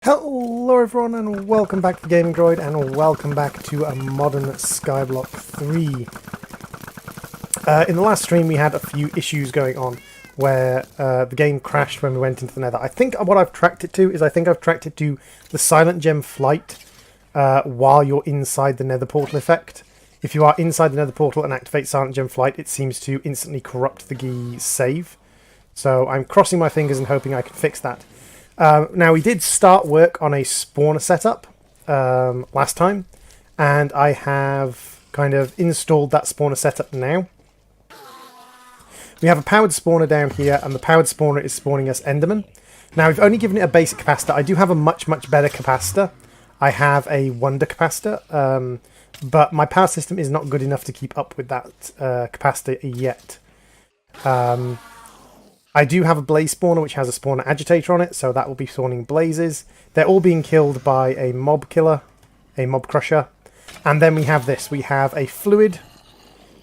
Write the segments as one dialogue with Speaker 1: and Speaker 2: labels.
Speaker 1: Hello everyone and welcome back to Gaming Droid and welcome back to a modern Skyblock 3. In the last stream we had a few issues going on where the game crashed when we went into the nether. I think what I've tracked it to is I've tracked it to the Silent Gem flight while you're inside the nether portal effect. If you are inside the nether portal and activate Silent Gem flight, it seems to instantly corrupt the save. So I'm crossing my fingers and hoping I can fix that. Now, we did start work on a spawner setup last time, and I have kind of installed that spawner setup now. We have a powered spawner down here, and the powered spawner is spawning us Enderman. Now, we've only given it a basic capacitor. I do have a much better capacitor. I have a Wonder capacitor, but my power system is not good enough to keep up with that capacitor yet. I do have a blaze spawner which has a spawner agitator on it, so that will be spawning blazes. They're all being killed by a mob killer, a mob crusher. And then we have this. We have a fluid,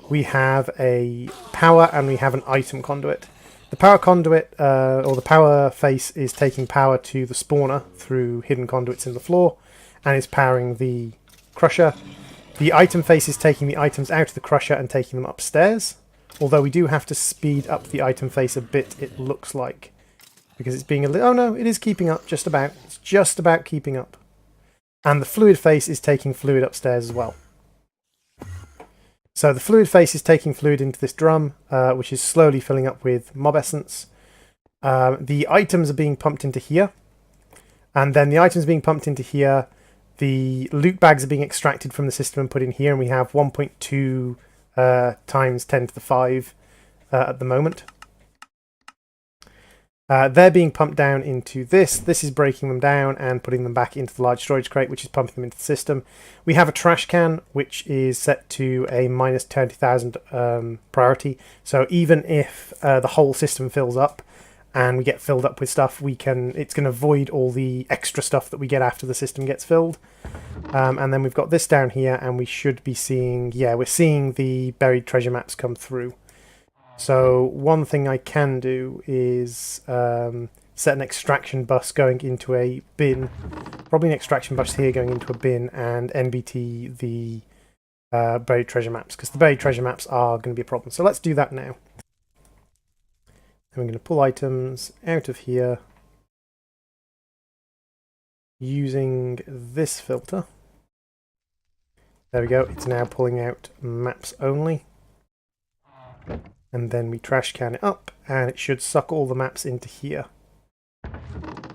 Speaker 1: we have a power, and we have an item conduit. The power conduit, or the power face, is taking power to the spawner through hidden conduits in the floor, and is powering the crusher. The item face is taking the items out of the crusher and taking them upstairs. Although we do have to speed up the item face a bit, it looks like. Because it's being a little... Oh no, it is keeping up, just about. It's just about keeping up. And the fluid face is taking fluid upstairs as well. So the fluid face is taking fluid into this drum, which is slowly filling up with mob essence. The items are being pumped into here. And then the items being pumped into here, the loot bags are being extracted from the system and put in here. And we have 1.2... times 10 to the 5 at the moment. They're being pumped down into this. This is breaking them down and putting them back into the large storage crate, which is pumping them into the system. We have a trash can, which is set to a minus 20,000 priority. So even if the whole system fills up and we get filled up with stuff, it's going to void all the extra stuff that we get after the system gets filled. And then we've got this down here, and we should be seeing... Yeah, we're seeing the buried treasure maps come through. So one thing I can do is set an extraction bus going into a bin. Probably an extraction bus here going into a bin, and NBT the buried treasure maps, because the buried treasure maps are going to be a problem. So let's do that now. And we're going to pull items out of here using this filter. There we go, it's now pulling out maps only. And then we trash can it up, and it should suck all the maps into here.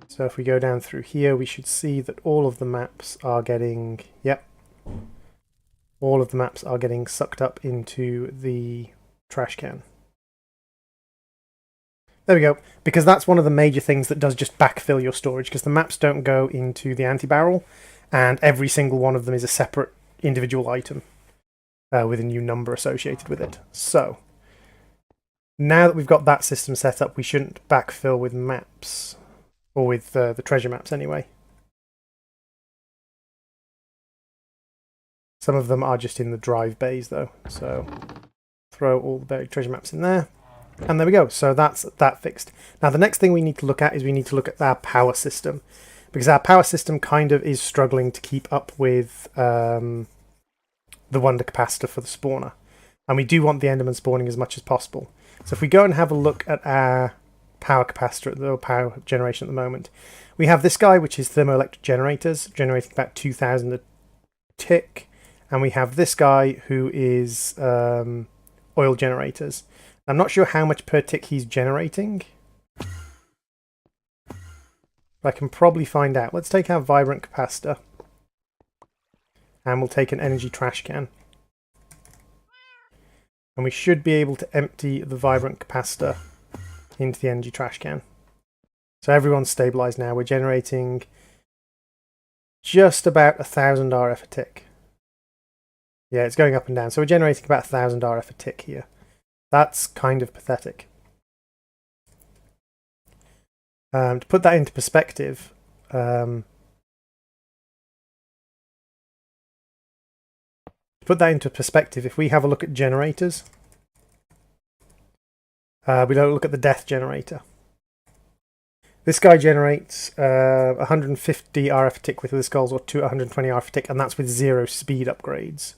Speaker 1: So if we go down through here, we should see that all of the maps are getting... Yep. All of the maps are getting sucked up into the trash can. There we go, because that's one of the major things that does just backfill your storage, because the maps don't go into the anti-barrel, and every single one of them is a separate individual item with a new number associated with it. So, now that we've got that system set up, we shouldn't backfill with maps, or with the treasure maps anyway. Some of them are just in the drive bays though, so throw all the buried treasure maps in there. And there we go, so that's that fixed. Now the next thing we need to look at is we need to look at our power system. Because our power system kind of is struggling to keep up with the Wonder capacitor for the spawner. And we do want the Enderman spawning as much as possible. So if we go and have a look at our power capacitor, the power generation at the moment, we have this guy, which is thermoelectric generators, generating about 2,000 a tick. And we have this guy, who is oil generators. I'm not sure how much per tick he's generating. I can probably find out. Let's take our vibrant capacitor. And we'll take an energy trash can. And we should be able to empty the vibrant capacitor into the energy trash can. So everyone's stabilized now. We're generating just about 1,000 RF a tick. Yeah, it's going up and down. So we're generating about 1,000 RF a tick here. That's kind of pathetic. To put that into perspective, if we have a look at generators, we don't look at the death generator. This guy generates 150 RF a tick with the skulls, or 120 RF a tick, and that's with 0 speed upgrades.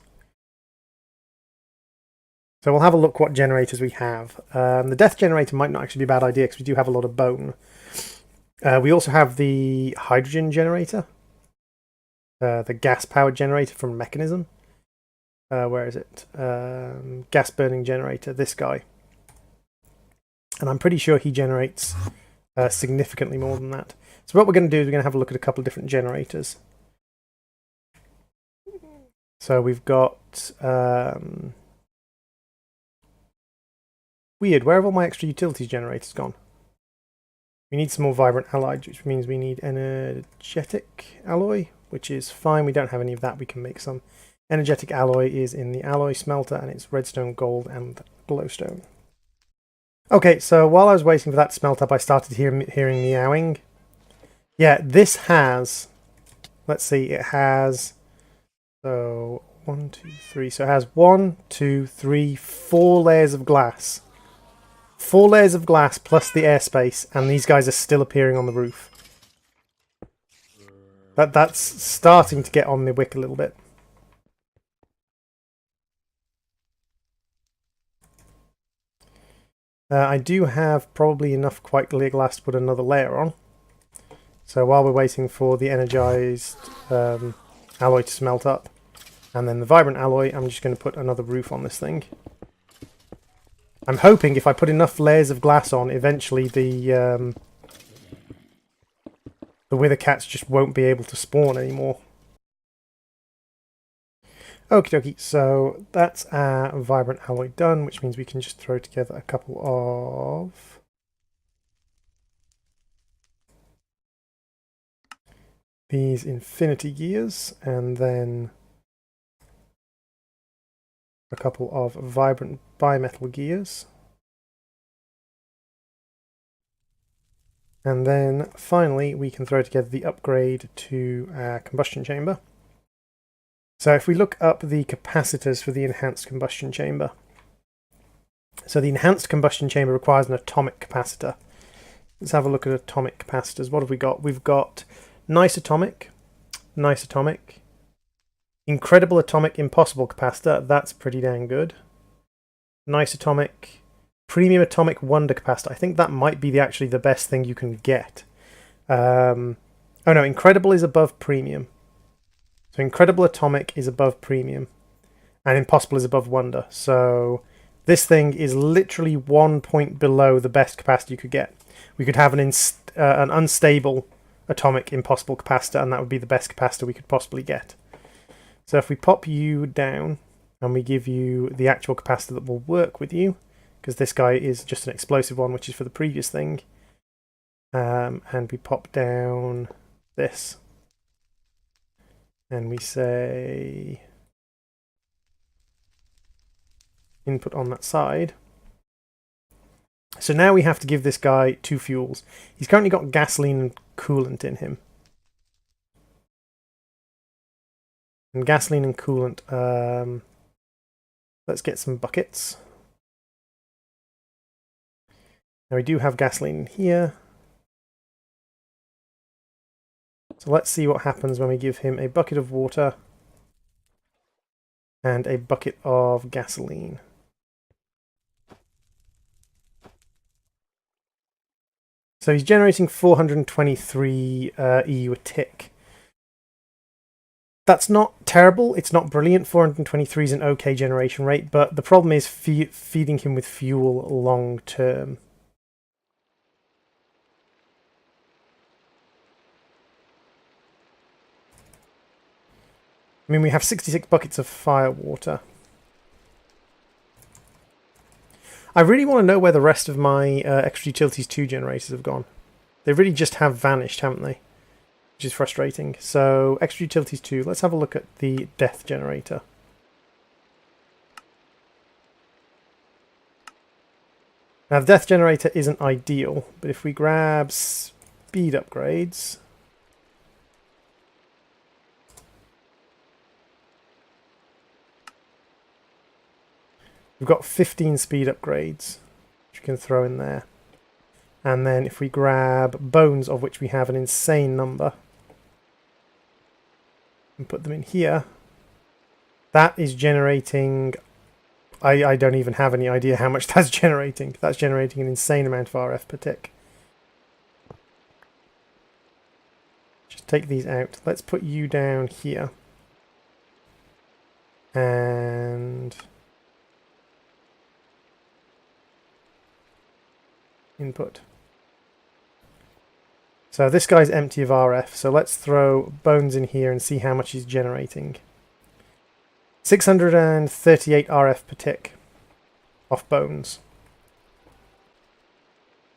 Speaker 1: So we'll have a look what generators we have. The death generator might not actually be a bad idea because we do have a lot of bone. We also have the hydrogen generator, the gas-powered generator from Mechanism. Where is it? Gas burning generator, this guy. And I'm pretty sure he generates significantly more than that. So what we're going to do is we're going to have a look at a couple of different generators. So we've got... weird, where have all my extra utilities generators gone? We need some more vibrant alloys, which means we need energetic alloy, which is fine. We don't have any of that. We can make some. Energetic alloy is in the alloy smelter, and it's redstone, gold, and glowstone. Okay, so while I was waiting for that to smelt up, I started hearing meowing. Yeah, this has... Let's see, it has... So, 1, 2, 3... So it has 1, 2, 3, 4 layers of glass. 4 layers of glass plus the airspace, and these guys are still appearing on the roof. That's starting to get on the wick a little bit. I do have probably enough quite clear glass to put another layer on. So while we're waiting for the energized alloy to smelt up, and then the vibrant alloy, I'm just going to put another roof on this thing. I'm hoping if I put enough layers of glass on, eventually the wither cats just won't be able to spawn anymore. Okie dokie, so that's our vibrant alloy done, which means we can just throw together a couple of these infinity gears, and then a couple of vibrant bimetal gears. And then finally we can throw together the upgrade to our combustion chamber. So if we look up the capacitors for the enhanced combustion chamber. So the enhanced combustion chamber requires an atomic capacitor. Let's have a look at atomic capacitors. What have we got? We've got nice atomic, incredible atomic, impossible capacitor. That's pretty dang good. Nice atomic, premium atomic, wonder capacitor. I think that might be actually the best thing you can get. Oh no, incredible is above premium. So incredible atomic is above premium, and impossible is above wonder. So this thing is literally 1 point below the best capacitor you could get. We could have an unstable atomic impossible capacitor, and that would be the best capacitor we could possibly get. So if we pop you down and we give you the actual capacitor that will work with you, because this guy is just an explosive one, which is for the previous thing, and we pop down this. And we say input on that side. So now we have to give this guy 2 fuels. He's currently got gasoline and coolant in him. And gasoline and coolant, let's get some buckets. Now we do have gasoline in here. So let's see what happens when we give him a bucket of water and a bucket of gasoline. So he's generating 423 EU a tick. That's not terrible, it's not brilliant. 423 is an okay generation rate, but the problem is feeding him with fuel long term. I mean, we have 66 buckets of fire water. I really want to know where the rest of my extra utilities 2 generators have gone. They really just have vanished, haven't they? Which is frustrating. So, extra utilities 2. Let's have a look at the death generator. Now, the death generator isn't ideal, but if we grab speed upgrades... We've got 15 speed upgrades, which you can throw in there. And then if we grab bones, of which we have an insane number, and put them in here, that is generating... I don't even have any idea how much that's generating. That's generating an insane amount of RF per tick. Just take these out. Let's put you down here. And... input. So this guy's empty of RF, so let's throw bones in here and see how much he's generating. 638 RF per tick off bones.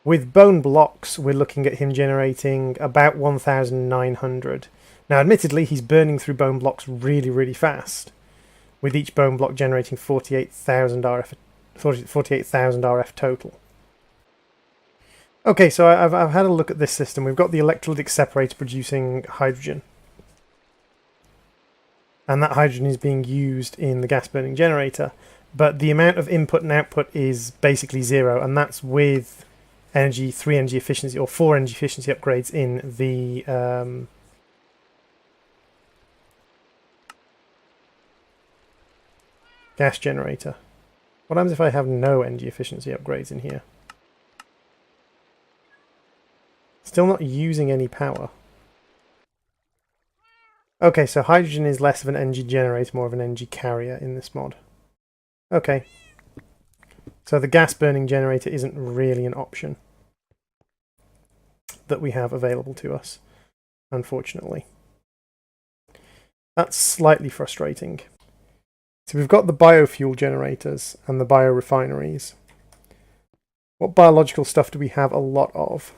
Speaker 1: With bone blocks, we're looking at him generating about 1,900. Now, admittedly, he's burning through bone blocks really, really fast, with each bone block generating 48,000 RF total. Okay, so I've had a look at this system. We've got the electrolytic separator producing hydrogen. And that hydrogen is being used in the gas burning generator, but the amount of input and output is basically zero, and that's with 3 energy efficiency or 4 energy efficiency upgrades in the gas generator. What happens if I have no energy efficiency upgrades in here? Still not using any power. Okay, so hydrogen is less of an energy generator, more of an energy carrier in this mod. Okay. So the gas burning generator isn't really an option that we have available to us, unfortunately. That's slightly frustrating. So we've got the biofuel generators and the biorefineries. What biological stuff do we have a lot of?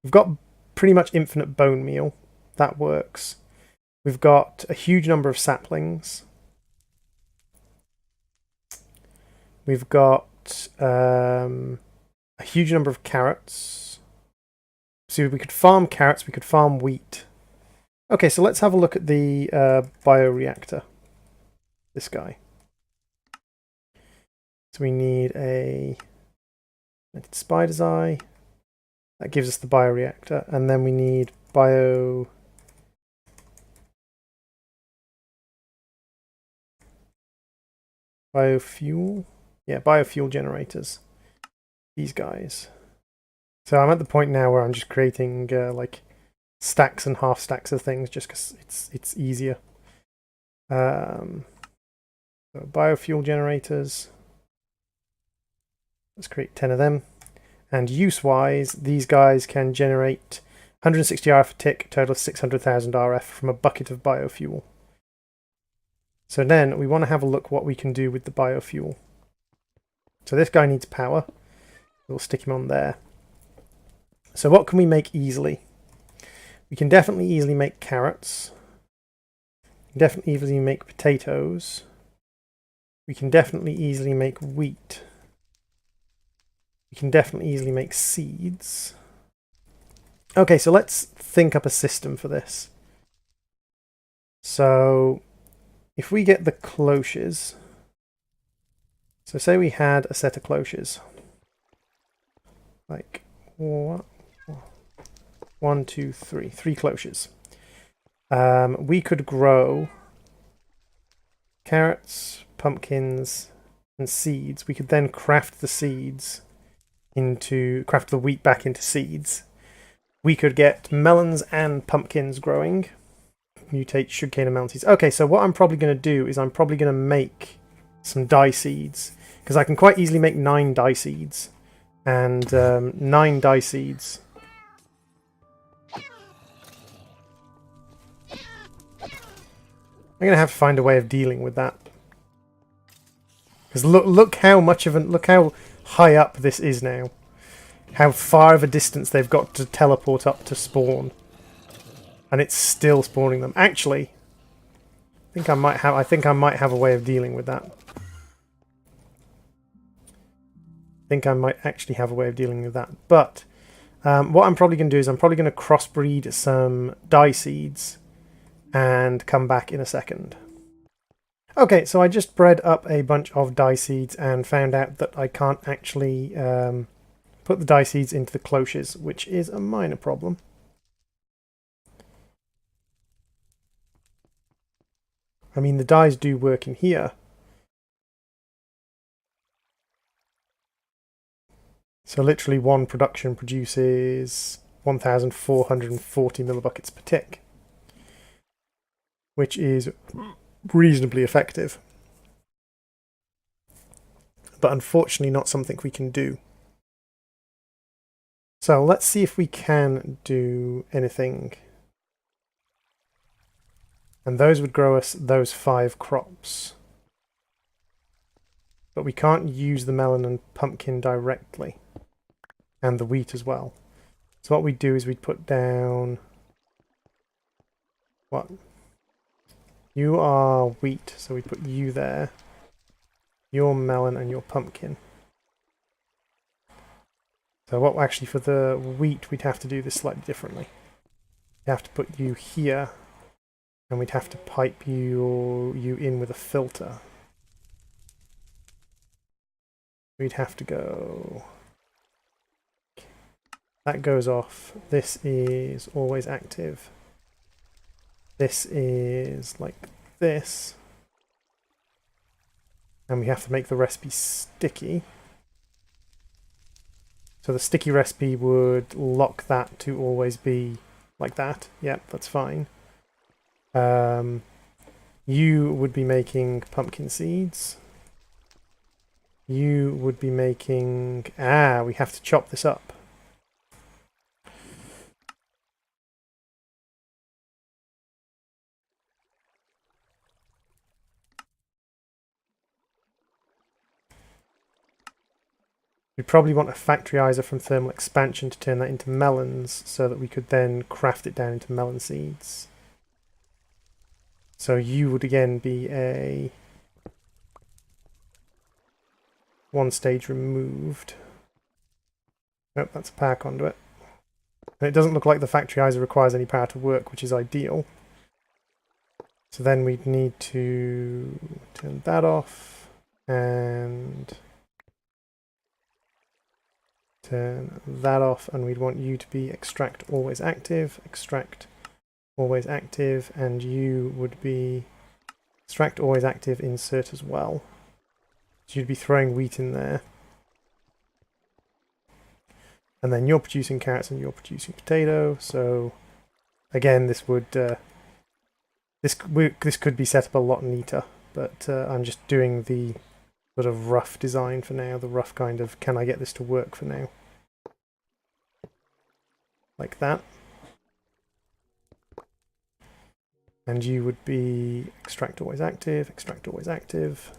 Speaker 1: We've got pretty much infinite bone meal. That works. We've got a huge number of saplings. We've got a huge number of carrots. So we could farm carrots, we could farm wheat. Okay, so let's have a look at the bioreactor. This guy. So we need a spider's eye. That gives us the bioreactor, and then we need biofuel. Yeah, biofuel generators. These guys. So I'm at the point now where I'm just creating like stacks and half stacks of things, just because it's easier. So biofuel generators. Let's create 10 of them. And use-wise, these guys can generate 160 RF a tick, total of 600,000 RF from a bucket of biofuel. So then we want to have a look what we can do with the biofuel. So this guy needs power. We'll stick him on there. So what can we make easily? We can definitely easily make carrots. We can definitely easily make potatoes. We can definitely easily make wheat. We can definitely easily make seeds. Okay, so let's think up a system for this. So if we get the cloches, so say we had a set of cloches, like what? 1, 2, 3, 3 cloches. We could grow carrots, pumpkins, and seeds. We could then craft the seeds craft the wheat back into seeds. We could get melons and pumpkins growing. Mutate sugarcane and melon seeds. Okay, so what I'm probably going to do is I'm probably going to make some dye seeds, because I can quite easily make 9 dye seeds. And 9 dye seeds. I'm going to have to find a way of dealing with that. Because look how high up this is now. How far of a distance they've got to teleport up to spawn. And it's still spawning them. Actually, I think I might have a way of dealing with that. I think I might actually have a way of dealing with that. But what I'm probably going to do is I'm probably going to crossbreed some dye seeds and come back in a second. Okay, so I just bred up a bunch of dye seeds and found out that I can't actually put the dye seeds into the cloches, which is a minor problem. I mean, the dyes do work in here. So literally one production produces 1,440 millibuckets per tick, which is reasonably effective. But unfortunately not something we can do. So let's see if we can do anything. And those would grow us those 5 crops. But we can't use the melon and pumpkin directly. And the wheat as well. So what we'd do is we'd put down... What? You are wheat, so we put you there. Your melon and your pumpkin. So what actually for the wheat we'd have to do this slightly differently. We have to put you here, and we'd have to pipe you in with a filter. We'd have to go... That goes off. This is always active. This is like this. And we have to make the recipe sticky. So the sticky recipe would lock that to always be like that. Yep, that's fine. You would be making pumpkin seeds. You would be making... Ah, we have to chop this up. We probably want a factoryizer from thermal expansion to turn that into melons so that we could then craft it down into melon seeds. So you would again be a 1 stage removed. Nope, that's a power conduit. And it doesn't look like the factoryizer requires any power to work, which is ideal. So then we'd need to turn that off and turn that off, and we'd want you to be extract always active, extract always active, and you would be extract always active insert as well. So you'd be throwing wheat in there. And then you're producing carrots and you're producing potato, so again this would this could be set up a lot neater, but I'm just doing the sort of rough design for now, the rough kind of can I get this to work for now. Like that. And you would be extract always active, extract always active.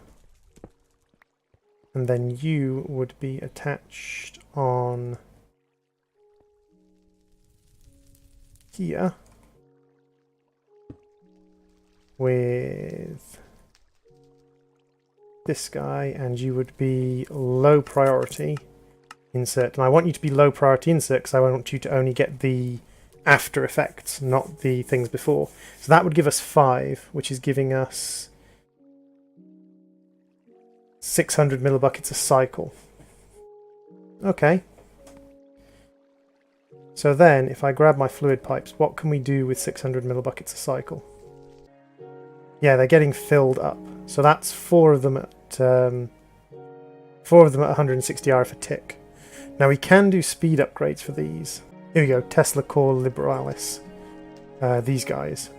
Speaker 1: And then you would be attached on here with this guy, and you would be low priority insert. And I want you to be low priority insert because I want you to only get the after effects, not the things before. So that would give us 5, which is giving us 600 millibuckets a cycle. Okay. So then, if I grab my fluid pipes, what can we do with 600 millibuckets a cycle? Yeah, they're getting filled up. So that's 4 of them at 160 RF a tick. Now we can do speed upgrades for these. Here we go, Tesla Core Liberalis. These guys.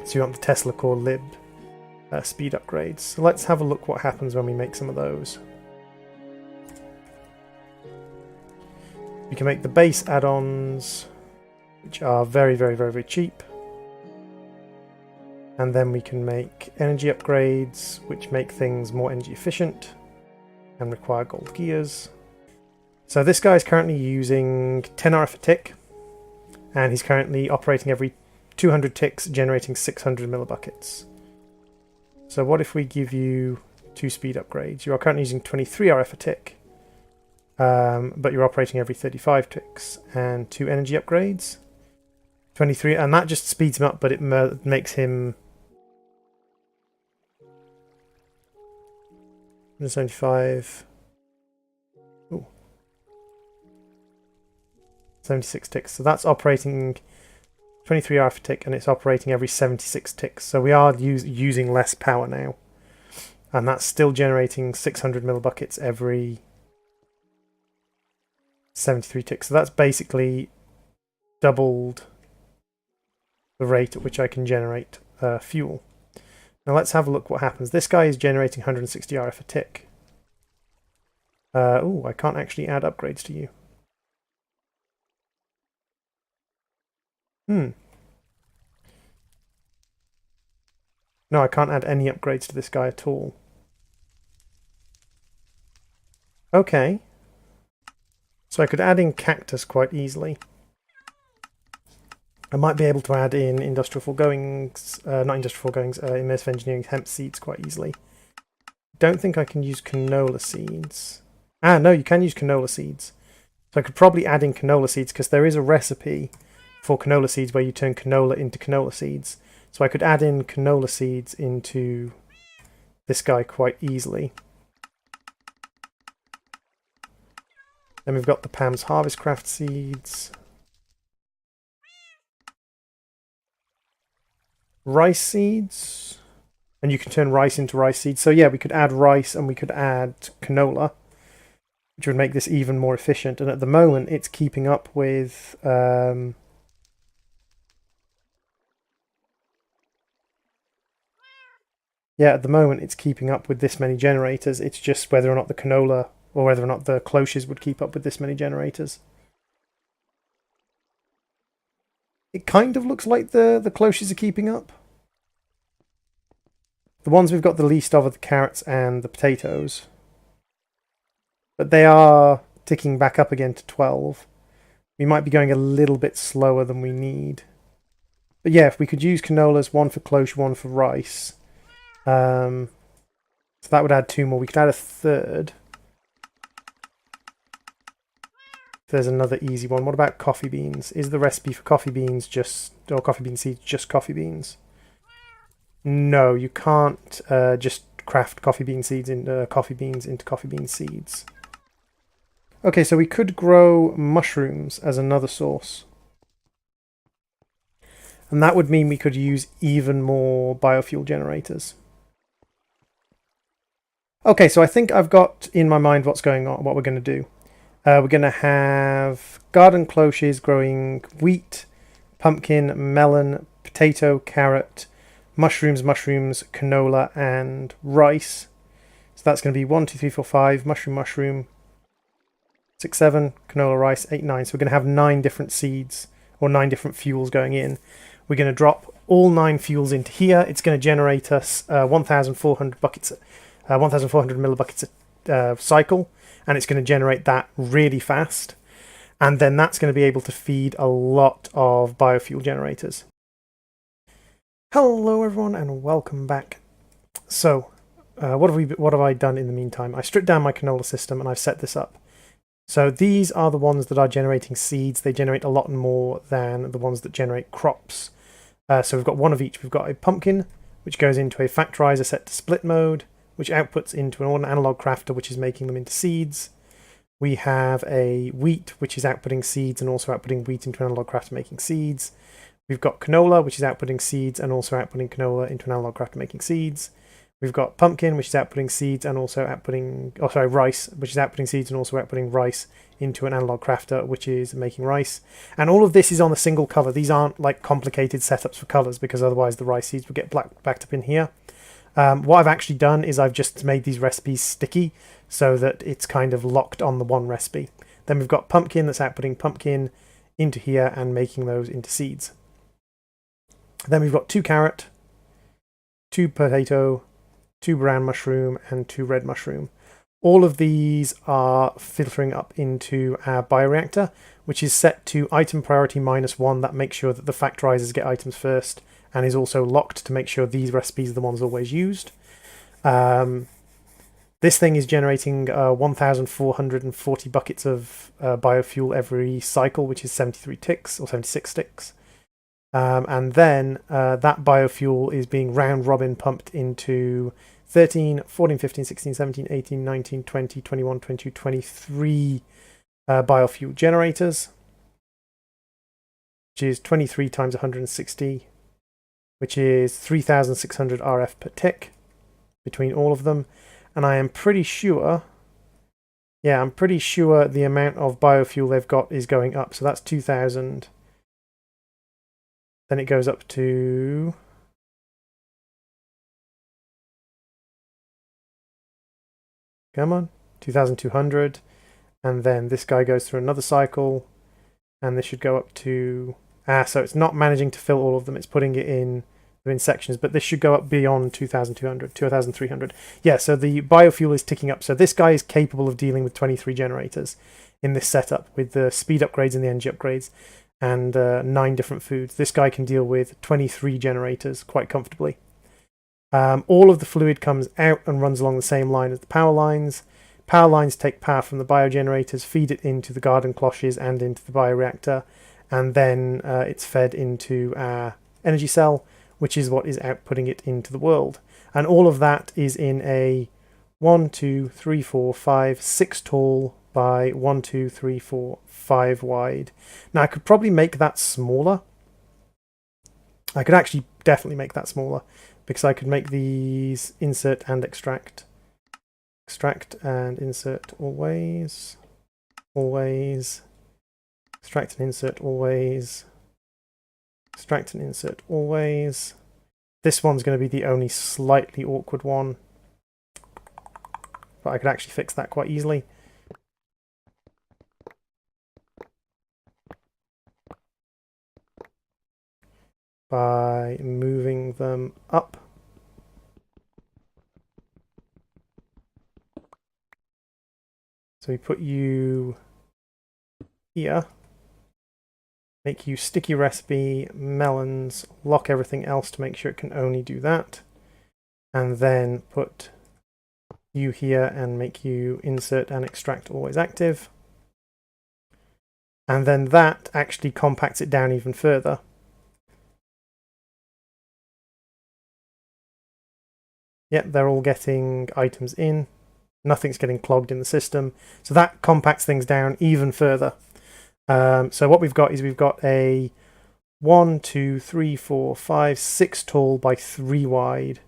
Speaker 1: So you want the Tesla Core Lib speed upgrades. So let's have a look what happens when we make some of those. We can make the base add-ons, which are very, very, very, very cheap. And then we can make energy upgrades, which make things more energy efficient and require gold gears. So this guy is currently using 10 RF a tick, and he's currently operating every 200 ticks, generating 600 millibuckets. So what if we give you 2 speed upgrades? You are currently using 23 RF a tick, but you're operating every 35 ticks, and 2 energy upgrades. 23, and that just speeds him up, but it makes him 175. Ooh. 76 ticks. So that's operating 23 hour per tick, and it's operating every 76 ticks. So we are using less power now. And that's still generating 600 millibuckets every 73 ticks. So that's basically doubled the rate at which I can generate fuel. Now let's have a look what happens. This guy is generating 160 RF a tick. Oh, I can't actually add upgrades to you. No, I can't add any upgrades to this guy at all. Okay. So I could add in cactus quite easily. I might be able to add in industrial foregoings, not industrial foregoings, immersive engineering hemp seeds quite easily. Don't think I can use canola seeds. Ah, no, you can use canola seeds. So I could probably add in canola seeds because there is a recipe for canola seeds where you turn canola into canola seeds. So I could add in canola seeds into this guy quite easily. Then we've got the Pam's Harvest Craft seeds. Rice seeds. And you can turn rice into rice seeds. So yeah, we could add rice and we could add canola, which would make this even more efficient. And at the moment, it's keeping up with... yeah, at the moment, it's keeping up with this many generators. It's just whether or not the canola or whether or not the cloches would keep up with this many generators. It kind of looks like the cloches are keeping up. The ones we've got the least of are the carrots and the potatoes. But they are ticking back up again to 12. We might be going a little bit slower than we need. But yeah, if we could use canolas, one for cloche, one for rice. So that would add 2 more. We could add a third. There's another easy one. What about coffee beans? Is the recipe for coffee beans just... or coffee bean seeds just coffee beans? No, you can't just craft coffee bean seeds into coffee bean seeds. Okay, so we could grow mushrooms as another source. And that would mean we could use even more biofuel generators. Okay, so I think I've got in my mind what's going on, what we're going to do. We're going to have garden cloches growing wheat, pumpkin, melon, potato, carrot, mushrooms, canola, and rice. So that's going to be 1, 2, 3, 4, 5, mushroom, 6, 7, canola, rice, 8, 9. So we're going to have 9 different seeds or 9 different fuels going in. We're going to drop all 9 fuels into here. It's going to generate us 1,400 buckets, 1,400 millibuckets a cycle, and it's going to generate that really fast. And then that's going to be able to feed a lot of biofuel generators. Hello everyone and welcome back. So, what have I done in the meantime? I stripped down my canola system and I've set this up. So these are the ones that are generating seeds. They generate a lot more than the ones that generate crops. So we've got one of each. We've got a pumpkin, which goes into a factorizer set to split mode, which outputs into an analog crafter, which is making them into seeds. We have a wheat, which is outputting seeds and also outputting wheat into an analog crafter making seeds. We've got canola, which is outputting seeds and also outputting canola into an analog crafter making seeds. We've got pumpkin, which is outputting seeds and also outputting... oh, sorry, rice, which is outputting seeds and also outputting rice into an analog crafter, which is making rice. And all of this is on a single cover. These aren't like complicated setups for colors because otherwise the rice seeds would get backed up in here. What I've actually done is I've just made these recipes sticky so that it's kind of locked on the one recipe. Then we've got pumpkin that's outputting pumpkin into here and making those into seeds. Then we've got 2 carrot, 2 potato, 2 brown mushroom, and 2 red mushroom. All of these are filtering up into our bioreactor, which is set to item priority -1. That makes sure that the factorizers get items first, and is also locked to make sure these recipes are the ones always used. This thing is generating 1,440 buckets of biofuel every cycle, which is 73 ticks, or 76 ticks. And then that biofuel is being round robin pumped into 13, 14, 15, 16, 17, 18, 19, 20, 21, 22, 23 biofuel generators, which is 23 times 160, which is 3,600 RF per tick between all of them. And I am pretty sure, yeah, I'm pretty sure the amount of biofuel they've got is going up. So that's 2,000. Then it goes up to... Come on, 2,200. And then this guy goes through another cycle. And this should go up to... so it's not managing to fill all of them. It's putting it in sections. But this should go up beyond 2,200, 2,300. Yeah, so the biofuel is ticking up. So this guy is capable of dealing with 23 generators in this setup with the speed upgrades and the energy upgrades and 9 different foods. This guy can deal with 23 generators quite comfortably. All of the fluid comes out and runs along the same line as the power lines. Power lines take power from the biogenerators, feed it into the garden cloches and into the bioreactor, and then it's fed into our energy cell, which is what is outputting it into the world. And all of that is in a 1, 2, 3, 4, 5, 6 tall by 1, 2, 3, 4, 5 wide. Now I could probably make that smaller. I could actually definitely make that smaller, because I could make these insert and extract. Extract and insert always. Always. Extract and insert always. Extract and insert always. This one's going to be the only slightly awkward one, but I could actually fix that quite easily. By moving them up. So we put you here, make you sticky recipe, melons, lock everything else to make sure it can only do that, and then put you here and make you insert and extract always active. And then that actually compacts it down even further. Yep, they're all getting items in. Nothing's getting clogged in the system. So that compacts things down even further. So what we've got is we've got a 1, 2, 3, 4, 5, 6 tall by 3 wide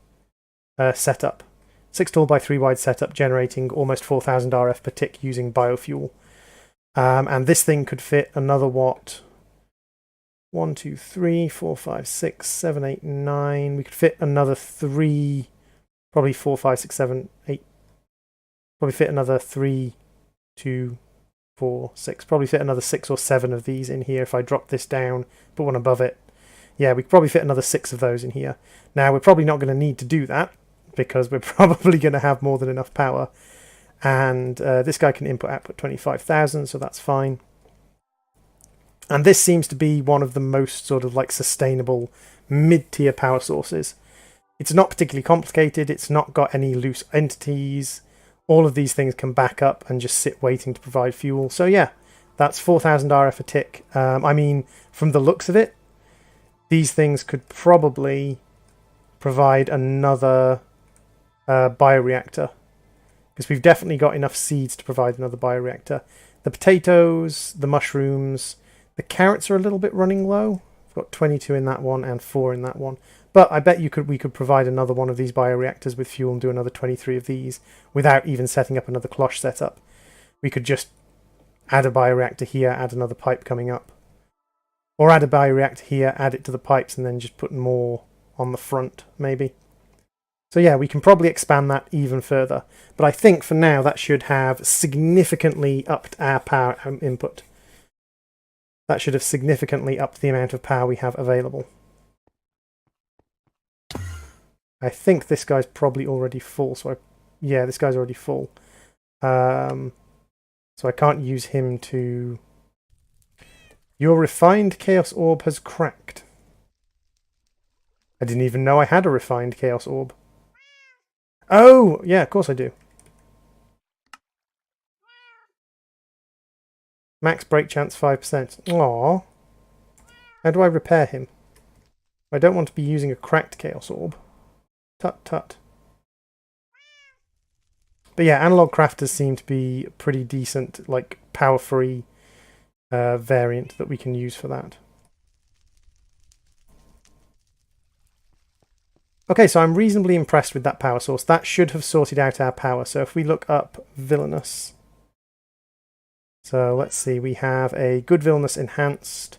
Speaker 1: setup. 6 tall by 3 wide setup generating almost 4,000 RF per tick using biofuel. And this thing could fit another what? 1, 2, 3, 4, 5, 6, 7, 8, 9. We could fit another 3, probably 4, 5, 6, 7, 8. Probably fit another 3, 2, 4, 6. Probably fit another 6 or 7 of these in here if I drop this down, put one above it. Yeah, we could probably fit another 6 of those in here. Now, we're probably not going to need to do that because we're probably going to have more than enough power. And this guy can input-output 25,000, so that's fine. And this seems to be one of the most sort of like sustainable mid-tier power sources. It's not particularly complicated. It's not got any loose entities. All of these things can back up and just sit waiting to provide fuel. So yeah, that's 4,000 RF a tick. I mean, from the looks of it, these things could probably provide another bioreactor, because we've definitely got enough seeds to provide another bioreactor. The potatoes, the mushrooms, the carrots are a little bit running low. I've got 22 in that one and 4 in that one. But I bet we could provide another one of these bioreactors with fuel and do another 23 of these without even setting up another cloche setup. We could just add a bioreactor here, add another pipe coming up. Or add a bioreactor here, add it to the pipes, and then just put more on the front, maybe. So yeah, we can probably expand that even further. But I think for now that should have significantly upped our power input. That should have significantly upped the amount of power we have available. I think this guy's probably already full, so yeah, this guy's already full. So I can't use him to... Your refined Chaos Orb has cracked. I didn't even know I had a refined Chaos Orb. Oh, yeah, of course I do. Max break chance 5%. Aww. How do I repair him? I don't want to be using a cracked Chaos Orb. Tut tut. But yeah, analog crafters seem to be a pretty decent, like, power-free variant that we can use for that. Okay, so I'm reasonably impressed with that power source. That should have sorted out our power. So if we look up Villainous, so let's see, we have a good Villainous enhanced,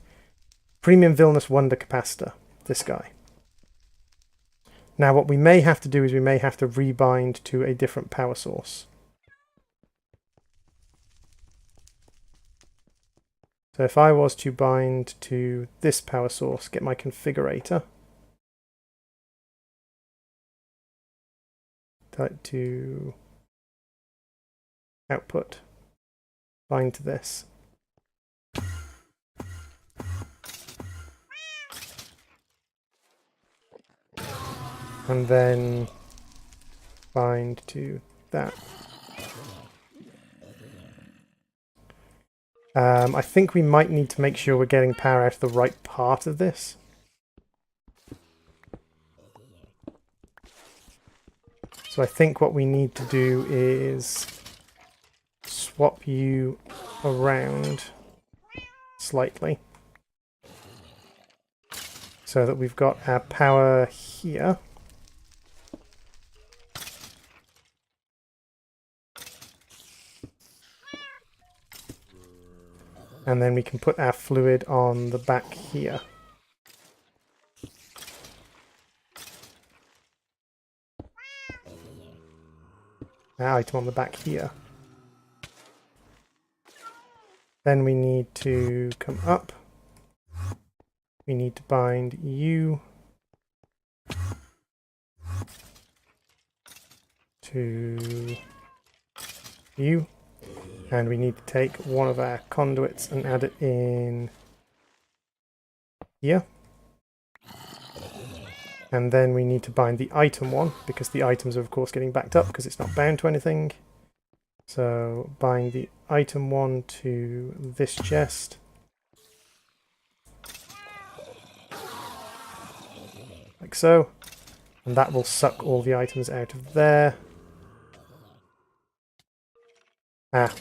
Speaker 1: premium Villainous wonder capacitor, this guy. Now what we may have to do is we may have to rebind to a different power source. So if I was to bind to this power source, get my configurator, type to output, bind to this. And then bind to that. I think we might need to make sure we're getting power out of the right part of this. So I think what we need to do is swap you around slightly so that we've got our power here. And then we can put our fluid on the back here. Our item on the back here. Then we need to come up. We need to bind you to you. And we need to take one of our conduits and add it in here. And then we need to bind the item one, because the items are of course getting backed up because it's not bound to anything. So bind the item one to this chest. Like so. And that will suck all the items out of there. Ah,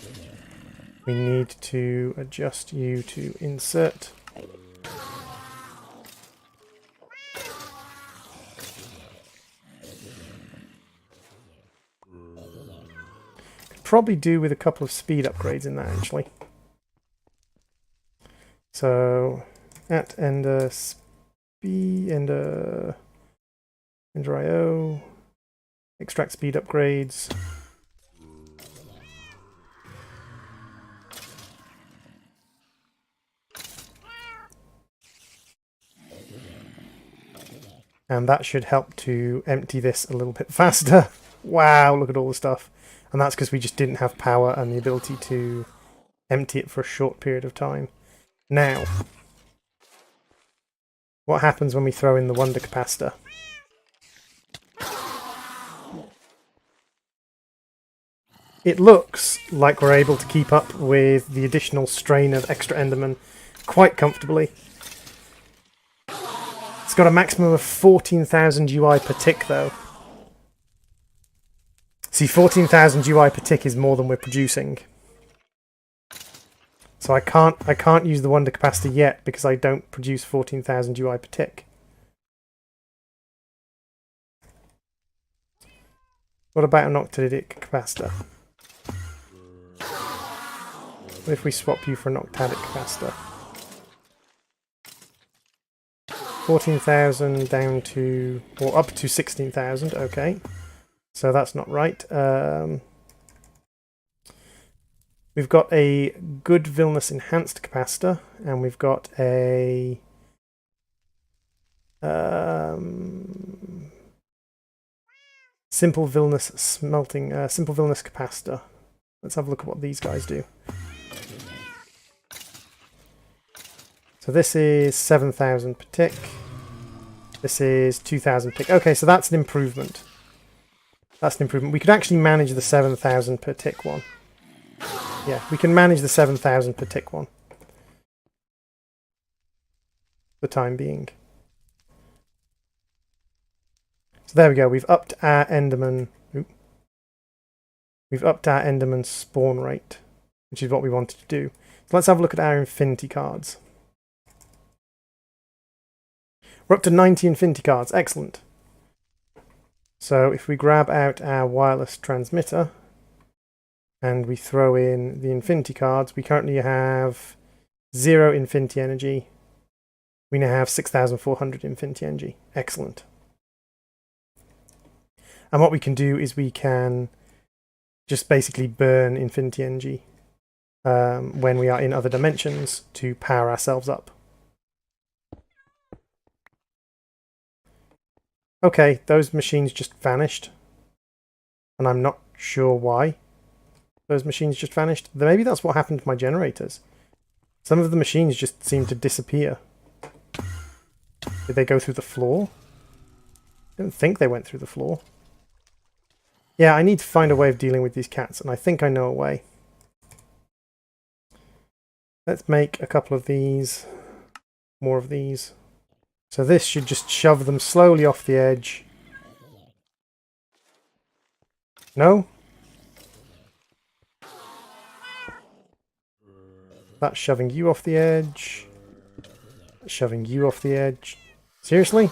Speaker 1: we need to adjust you to insert. Could probably do with a couple of speed upgrades in that actually. So at ender speed, ender IO, extract speed upgrades. And that should help to empty this a little bit faster. Wow, look at all the stuff. And that's because we just didn't have power and the ability to empty it for a short period of time. Now, what happens when we throw in the wonder capacitor? It looks like we're able to keep up with the additional strain of extra Enderman quite comfortably. It's got a maximum of 14,000 UI per tick though. See, 14,000 UI per tick is more than we're producing. So I can't use the wonder capacitor yet because I don't produce 14,000 UI per tick. What about an octadic capacitor? What if we swap you for an octadic capacitor? 14,000 down to, or up to 16,000, okay. So that's not right. We've got a good Villainous enhanced capacitor, and we've got a simple Villainous smelting, simple Villainous capacitor. Let's have a look at what these guys do. So this is 7,000 per tick. This is 2,000 per tick. Okay, so that's an improvement. That's an improvement. We could actually manage the 7,000 per tick one. Yeah, we can manage the 7,000 per tick one. For the time being. So there we go. We've upped our Enderman. Oop. We've upped our Enderman spawn rate, which is what we wanted to do. So let's have a look at our Infinity cards. We're up to 90 Infinity cards. Excellent. So if we grab out our wireless transmitter and we throw in the Infinity cards, we currently have 0 Infinity energy. We now have 6,400 Infinity energy. Excellent. And what we can do is we can just basically burn Infinity energy when we are in other dimensions to power ourselves up. Okay, those machines just vanished. And I'm not sure why those machines just vanished. Maybe that's what happened to my generators. Some of the machines just seem to disappear. Did they go through the floor? I don't think they went through the floor. Yeah, I need to find a way of dealing with these cats, and I think I know a way. Let's make a couple of these. More of these. So this should just shove them slowly off the edge. No? That's shoving you off the edge. That's shoving you off the edge. Seriously?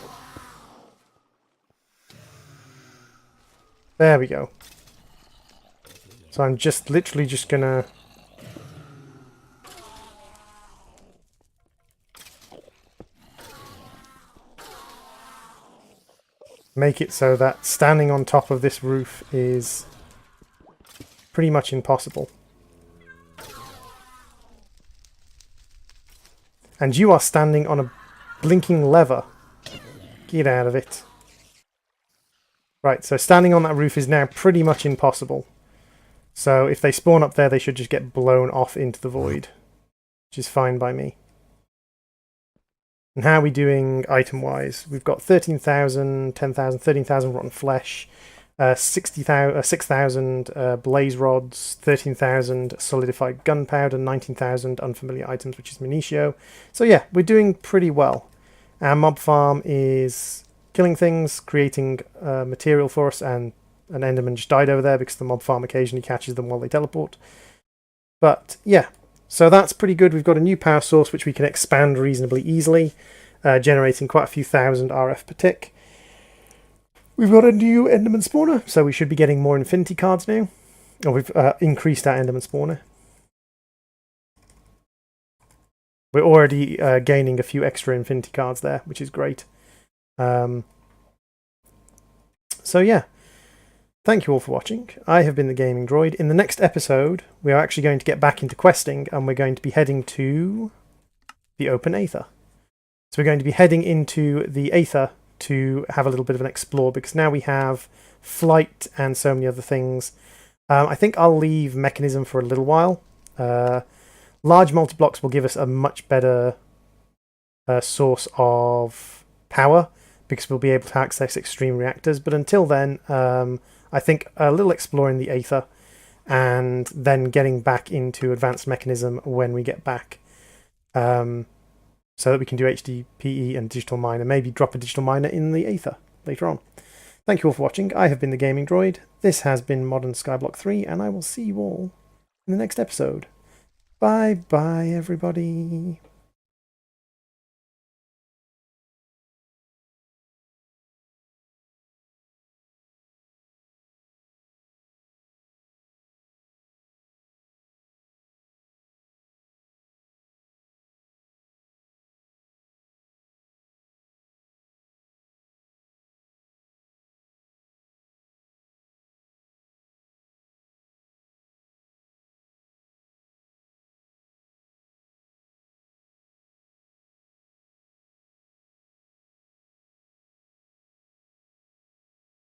Speaker 1: There we go. So I'm just literally just gonna... make it so that standing on top of this roof is pretty much impossible. And you are standing on a blinking lever. Get out of it. Right, so standing on that roof is now pretty much impossible. So if they spawn up there, they should just get blown off into the void, which is fine by me. And how are we doing item-wise? We've got 13,000, 10,000, 13,000 rotten flesh, 6,000 blaze rods, 13,000 solidified gunpowder, 19,000 unfamiliar items, which is Minitio. So yeah, we're doing pretty well. Our mob farm is killing things, creating material for us, and an Enderman just died over there because the mob farm occasionally catches them while they teleport. But yeah, so that's pretty good. We've got a new power source which we can expand reasonably easily, generating quite a few thousand RF per tick. We've got a new Enderman spawner, so we should be getting more Infinity cards now. Or we've increased our Enderman spawner. We're already gaining a few extra Infinity cards there, which is great. So yeah, thank you all for watching. I have been the Gaming Droid. In the next episode, we are actually going to get back into questing, and we're going to be heading to the open Aether. So we're going to be heading into the Aether to have a little bit of an explore, because now we have flight and so many other things. I think I'll leave mechanism for a little while. Large multi-blocks will give us a much better source of power, because we'll be able to access extreme reactors. But until then, I think a little exploring the Aether, and then getting back into advanced mechanism when we get back. So that we can do HDPE and digital miner, maybe drop a digital miner in the Aether later on. Thank you all for watching. I have been the Gaming Droid. This has been Modern Skyblock 3, and I will see you all in the next episode. Bye bye, everybody.